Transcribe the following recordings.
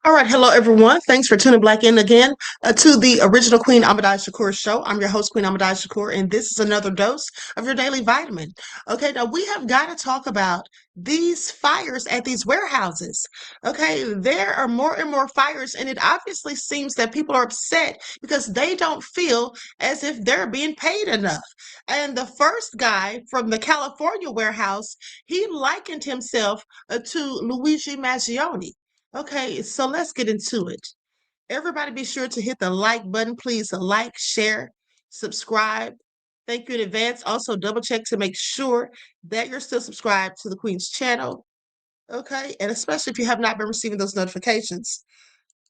All right, hello everyone. Thanks for tuning back in again to the original Queen Ahmadiyyah Shakur show. I'm your host, Queen Ahmadiyyah Shakur, and this is another dose of your daily vitamin. Okay, now we have got to talk about these fires at these warehouses. Okay, there are more and more fires, and it obviously seems that people are upset because they don't feel as if they're being paid enough. And the first guy from the California warehouse, he likened himself to Luigi Maggioni. Okay, so let's get into it. Everybody be sure to hit the like button, please. Like, share, subscribe. Thank you in advance. Also, double check to make sure that you're still subscribed to the Queen's channel. Okay, and especially if you have not been receiving those notifications.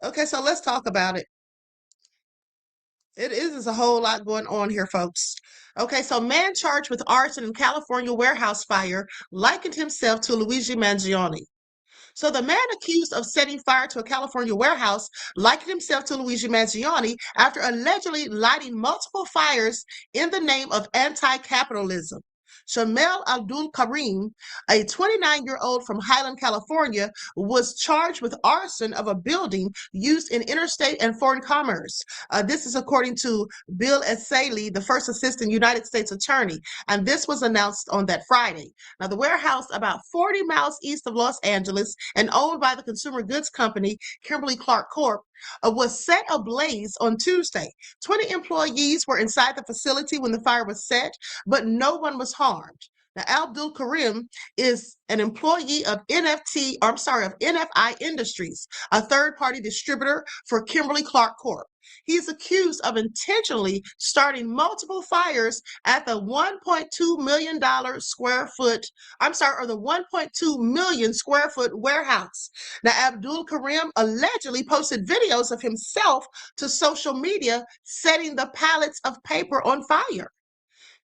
Okay, so let's talk about it. It is a whole lot going on here, folks. Okay, so man charged with arson in California warehouse fire likened himself to Luigi Mangione. So the man accused of setting fire to a California warehouse likened himself to Luigi Mangione after allegedly lighting multiple fires in the name of anti-capitalism. Shamel Abdul Karim, a 29-year-old from Highland, California, was charged with arson of a building used in interstate and foreign commerce. This is according to Bill Essayli, the first assistant United States attorney, and this was announced on that Friday. Now, the warehouse, about 40 miles east of Los Angeles and owned by the consumer goods company Kimberly-Clark Corp, was set ablaze on Tuesday. 20 employees were inside the facility when the fire was set, but no one was harmed. Now, Abdul Karim is an employee of NFI Industries, a third-party distributor for Kimberly-Clark Corp. He is accused of intentionally starting multiple fires at the $1.2 million square foot, or the 1.2 million square foot warehouse. Now, Abdul Karim allegedly posted videos of himself to social media setting the pallets of paper on fire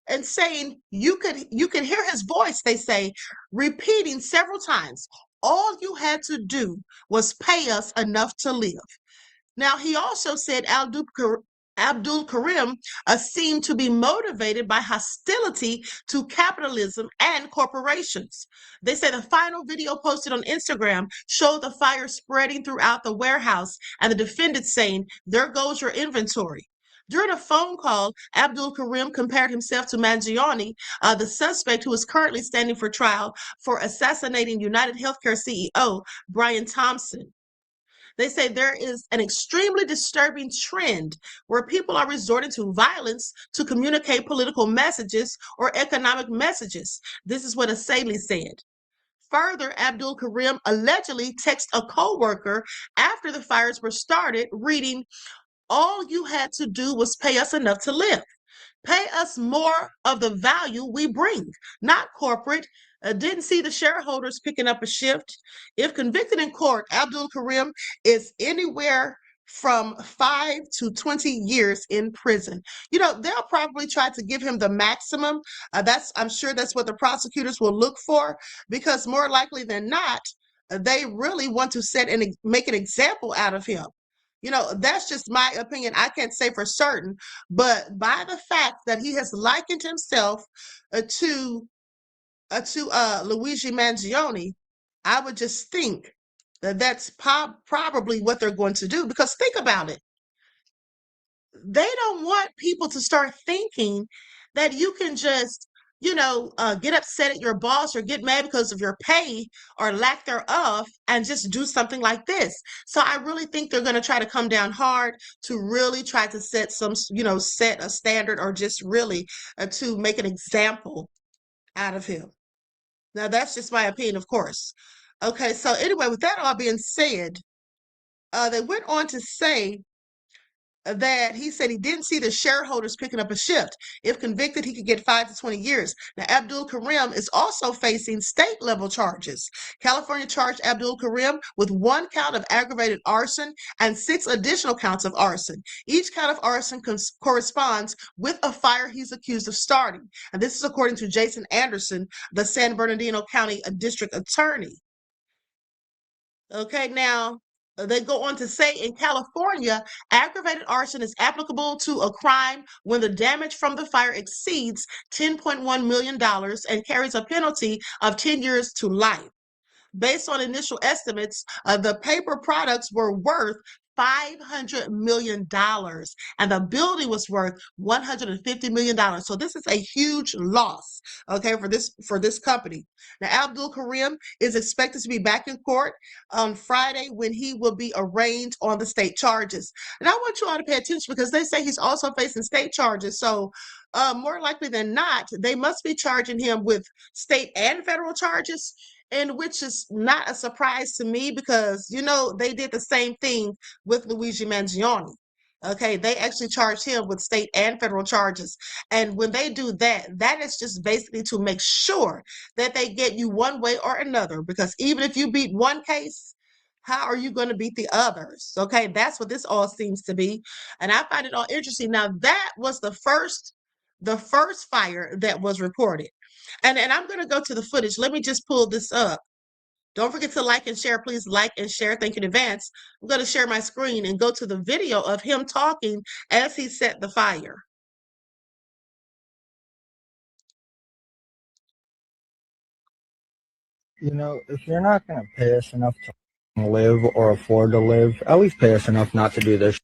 and saying you can hear his voice, they say, repeating several times, all you had to do was pay us enough to live. Now, he also said Abdul Karim seemed to be motivated by hostility to capitalism and corporations. They say the final video posted on Instagram showed the fire spreading throughout the warehouse and the defendant saying, "There goes your inventory." During a phone call, Abdul Karim compared himself to Mangione, the suspect who is currently standing for trial for assassinating United Healthcare CEO Brian Thompson. They say there is an extremely disturbing trend where people are resorting to violence to communicate political messages or economic messages. This is what Asaili said. Further, Abdul Karim allegedly texted a co-worker after the fires were started, reading, "All you had to do was pay us enough to live. Pay us more of the value we bring, not corporate. Didn't see the shareholders picking up a shift." If convicted in court, Abdul Karim is anywhere from 5 to 20 years in prison. They'll probably try to give him the maximum. I'm sure that's what the prosecutors will look for, because more likely than not, they really want to make an example out of him. That's just my opinion. I can't say for certain, but by the fact that he has likened himself to Luigi Mangione, I would just think that that's probably what they're going to do. Because think about it. They don't want people to start thinking that you can just, get upset at your boss or get mad because of your pay or lack thereof and just do something like this. So I really think they're going to try to come down hard to really try to set set a standard, or just really to make an example out of him. Now, that's just my opinion, of course. Okay, so anyway, with that all being said, they went on to say that he said he didn't see the shareholders picking up a shift. If convicted, he could get 5 to 20 years. Now, Abdul Karim is also facing state-level charges. California charged Abdul Karim with 1 count of aggravated arson and 6 additional counts of arson. Each count of arson corresponds with a fire he's accused of starting. And this is according to Jason Anderson, the San Bernardino County District Attorney. Okay, now, they go on to say in California, aggravated arson is applicable to a crime when the damage from the fire exceeds $10.1 million and carries a penalty of 10 years to life. Based on initial estimates, the paper products were worth $500 million and the building was worth $150 million. So this is a huge loss, okay, for this company. Now, Abdul Karim is expected to be back in court on Friday when he will be arraigned on the state charges. And I want you all to pay attention because they say he's also facing state charges. So more likely than not, they must be charging him with state and federal charges, and which is not a surprise to me because, you know, they did the same thing with Luigi Mangione. Okay, they actually charged him with state and federal charges. And when they do that, that is just basically to make sure that they get you one way or another. Because even if you beat one case, how are you going to beat the others? Okay, that's what this all seems to be. And I find it all interesting. Now, that was the first fire that was reported. And I'm going to go to the footage. Let me just pull this up. Don't forget to like and share. Please like and share. Thank you in advance. I'm going to share my screen and go to the video of him talking as he set the fire. You know, if you're not going to pay us enough to live or afford to live, at least pay us enough not to do this.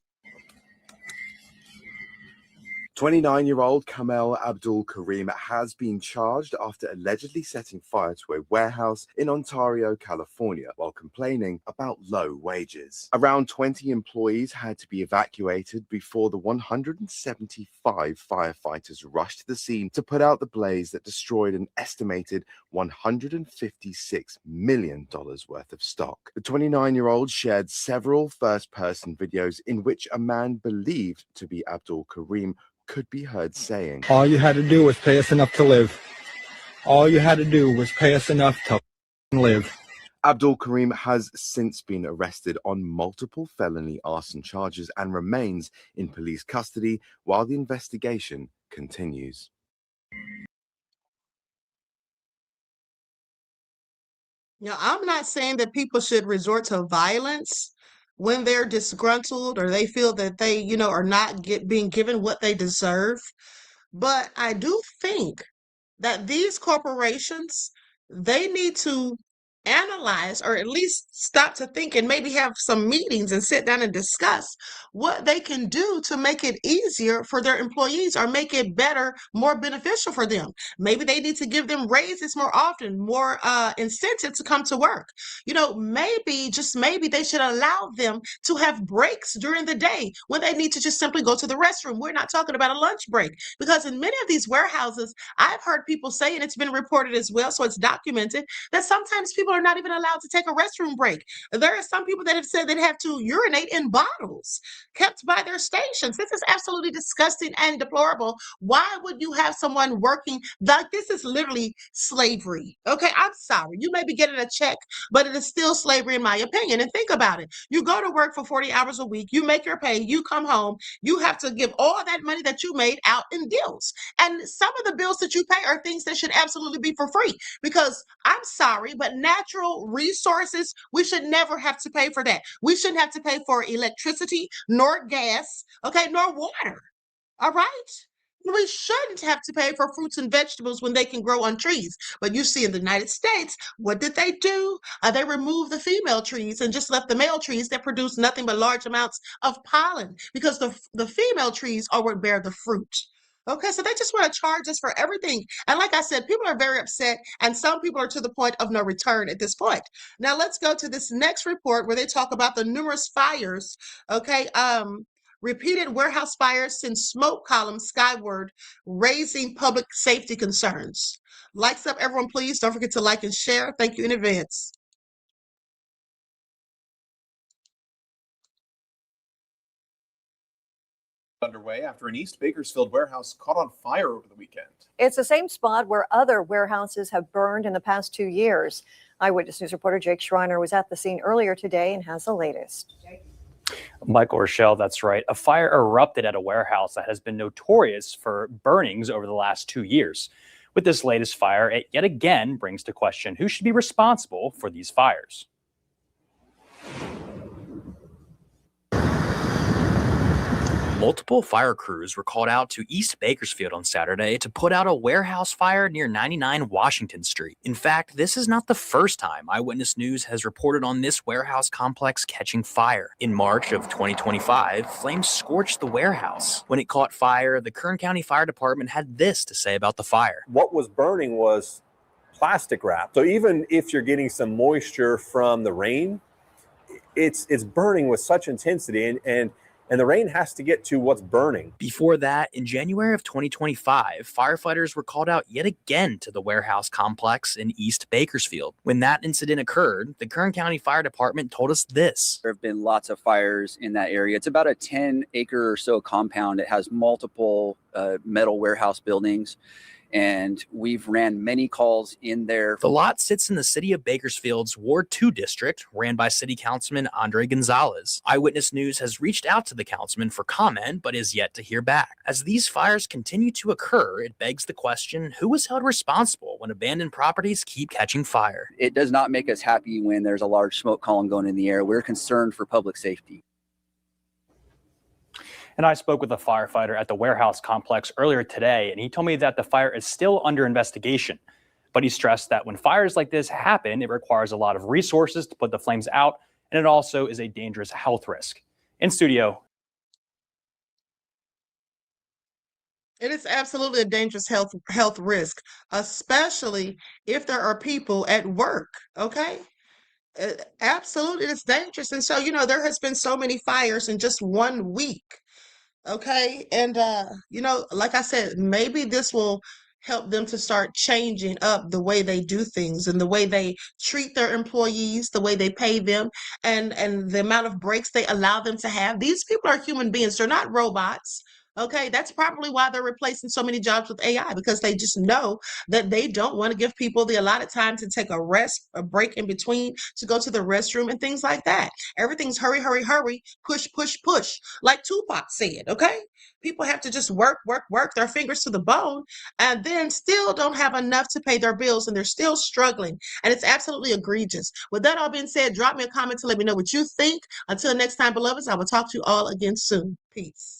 29-year-old Kamel Abdul Karim has been charged after allegedly setting fire to a warehouse in Ontario, California, while complaining about low wages. Around 20 employees had to be evacuated before the 175 firefighters rushed to the scene to put out the blaze that destroyed an estimated $156 million worth of stock. The 29-year-old shared several first-person videos in which a man believed to be Abdul Karim could be heard saying, All you had to do was pay us enough to live. All you had to do was pay us enough to live. Abdul Karim has since been arrested on multiple felony arson charges and remains in police custody while the investigation continues. Now, I'm not saying that people should resort to violence when they're disgruntled or they feel that they, are not being given what they deserve. But I do think that these corporations, they need to analyze or at least stop to think and maybe have some meetings and sit down and discuss what they can do to make it easier for their employees or make it better, more beneficial for them. Maybe they need to give them raises more often, more incentive to come to work. Maybe, just maybe, they should allow them to have breaks during the day when they need to just simply go to the restroom. We're not talking about a lunch break because in many of these warehouses, I've heard people say, and it's been reported as well, so it's documented, that sometimes people are not even allowed to take a restroom break. There are some people that have said they have to urinate in bottles kept by their stations. This is absolutely disgusting and deplorable. Why would you have someone working like this? Is literally slavery. Okay, I'm sorry. You may be getting a check, but it is still slavery in my opinion. And think about it. You go to work for 40 hours a week, you make your pay, you come home, you have to give all that money that you made out in bills. And some of the bills that you pay are things that should absolutely be for free because I'm sorry, but natural resources, we should never have to pay for that. We shouldn't have to pay for electricity, nor gas, okay, nor water. All right? We shouldn't have to pay for fruits and vegetables when they can grow on trees. But you see, in the United States, what did they do? They removed the female trees and just left the male trees that produce nothing but large amounts of pollen because the female trees are what bear the fruit. Okay, so they just want to charge us for everything. And like I said, people are very upset, and some people are to the point of no return at this point. Now let's go to this next report where they talk about the numerous fires. Okay, repeated warehouse fires send smoke columns skyward, raising public safety concerns. Likes up, everyone, please. Don't forget to like and share. Thank you in advance. Underway after an East Bakersfield warehouse caught on fire over the weekend. It's the same spot where other warehouses have burned in the past 2 years. Eyewitness News reporter Jake Schreiner was at the scene earlier today and has the latest. Michael Rochelle, that's right. A fire erupted at a warehouse that has been notorious for burnings over the last 2 years. With this latest fire, it yet again brings to question who should be responsible for these fires. Multiple fire crews were called out to East Bakersfield on Saturday to put out a warehouse fire near 99 Washington Street. In fact, this is not the first time Eyewitness News has reported on this warehouse complex catching fire. In March of 2025, flames scorched the warehouse. When it caught fire, the Kern County Fire Department had this to say about the fire. What was burning was plastic wrap. So even if you're getting some moisture from the rain, it's burning with such intensity, and the rain has to get to what's burning. Before that, in January of 2025, firefighters were called out yet again to the warehouse complex in East Bakersfield. When that incident occurred, the Kern County Fire Department told us this. There have been lots of fires in that area. It's about a 10-acre or so compound. It has multiple metal warehouse buildings, and we've ran many calls in there. The lot sits in the city of Bakersfield's Ward 2 district, ran by City Councilman Andre Gonzalez. Eyewitness News has reached out to the councilman for comment, but is yet to hear back. As these fires continue to occur, it begs the question, who is held responsible when abandoned properties keep catching fire? It does not make us happy when there's a large smoke column going in the air. We're concerned for public safety. And I spoke with a firefighter at the warehouse complex earlier today, and he told me that the fire is still under investigation. But he stressed that when fires like this happen, it requires a lot of resources to put the flames out, and it also is a dangerous health risk. In studio. It is absolutely a dangerous health risk, especially if there are people at work, okay? Absolutely, it's dangerous. And so, there has been so many fires in just 1 week. Okay. And, like I said, maybe this will help them to start changing up the way they do things and the way they treat their employees, the way they pay them, and the amount of breaks they allow them to have. These people are human beings. They're not robots. Okay, that's probably why they're replacing so many jobs with AI, because they just know that they don't want to give people the allotted time to take a rest, a break in between, to go to the restroom and things like that. Everything's hurry, hurry, hurry, push, push, push, like Tupac said, okay? People have to just work, work, work their fingers to the bone, and then still don't have enough to pay their bills, and they're still struggling, and it's absolutely egregious. With that all being said, drop me a comment to let me know what you think. Until next time, beloveds, I will talk to you all again soon. Peace.